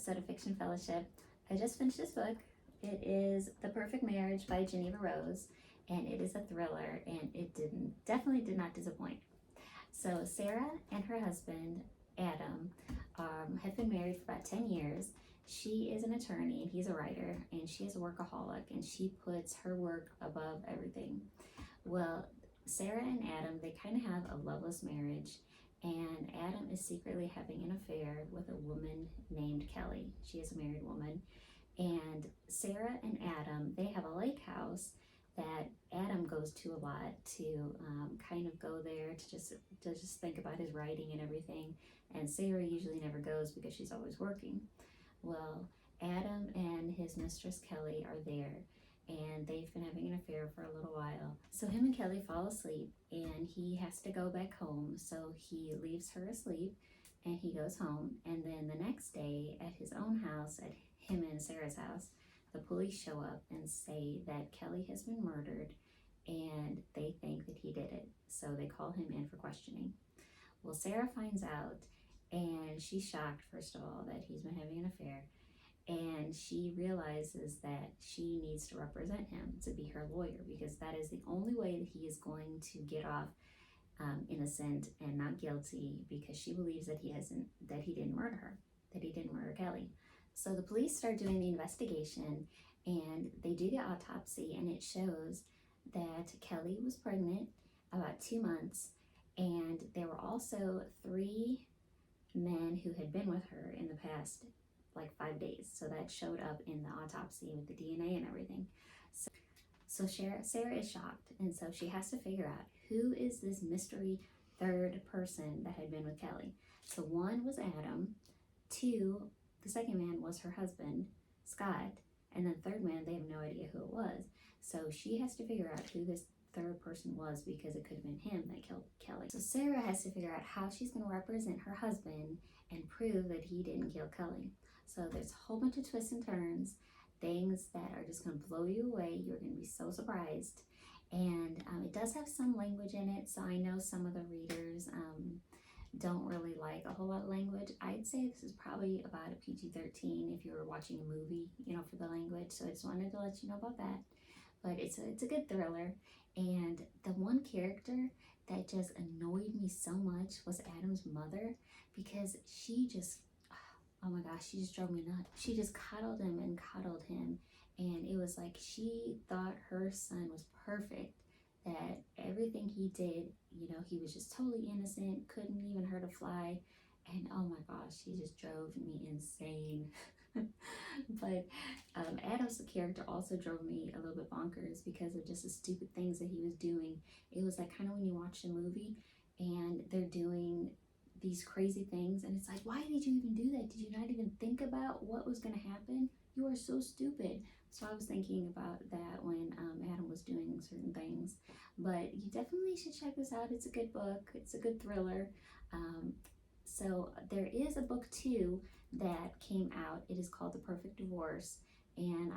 episode of Fiction Fellowship. I just finished this book. It is The Perfect Marriage by Jeneva Rose, and it is a thriller, and it definitely did not disappoint. So Sarah and her husband, Adam, have been married for about 10 years. She is an attorney and he's a writer, and she is a workaholic, and she puts her work above everything. Well, Sarah and Adam, they kind of have a loveless marriage, and Adam is secretly having an affair with a woman named Kelly. She is a married woman. And Sarah and Adam, they have a lake house that Adam goes to a lot to kind of go there to just think about his writing and everything. And Sarah usually never goes because she's always working. Well, Adam and his mistress Kelly are there, and they've been having an affair for a little while. So him and Kelly fall asleep, and he has to go back home. So he leaves her asleep, and he goes home. And then the next day at his own house, at him and Sarah's house, the police show up and say that Kelly has been murdered, and they think that he did it. So they call him in for questioning. Well, Sarah finds out, and she's shocked, first of all, that he's been having an affair. And she realizes that she needs to represent him, to be her lawyer, because that is the only way that he is going to get off innocent and not guilty, because she believes that he didn't murder her, that he didn't murder Kelly. So the police start doing the investigation, and they do the autopsy, and it shows that Kelly was pregnant about 2 months, and there were also 3 men who had been with her in the past like 5 days. So that showed up in the autopsy with the DNA and everything. So Sarah is shocked, and so she has to figure out who is this mystery third person that had been with Kelly. So 1 was Adam, 2, the second man was her husband, Scott, and then the third man, they have no idea who it was. So she has to figure out who this third person was, because it could have been him that killed Kelly. So Sarah has to figure out how she's going to represent her husband and prove that he didn't kill Kelly. So there's a whole bunch of twists and turns, things that are just going to blow you away. You're going to be so surprised. And it does have some language in it, so I know some of the readers don't really like a whole lot of language. I'd say this is probably about a PG-13 if you were watching a movie, for the language. So I just wanted to let you know about that. But it's a good thriller. And the one character that just annoyed me so much was Adam's mother, because she just, oh my gosh, she just drove me nuts. She just coddled him and coddled him. And it was like she thought her son was perfect, that everything he did, he was just totally innocent, couldn't even hurt a fly. And oh my gosh, she just drove me insane. But Adam's character also drove me a little bit bonkers because of just the stupid things that he was doing. It was like kind of when you watch a movie and they're doing these crazy things, and it's like, why did you even do that? Did you not even think about what was going to happen? You are so stupid. So I was thinking about that when Adam was doing certain things. But you definitely should check this out. It's a good book. It's a good thriller. So there is a book 2 that came out. It is called The Perfect Divorce. And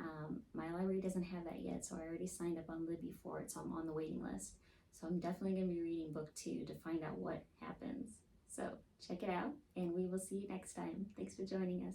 my library doesn't have that yet, so I already signed up on Libby for it, so I'm on the waiting list. So I'm definitely going to be reading book 2 to find out what happens. So check it out, and we will see you next time. Thanks for joining us.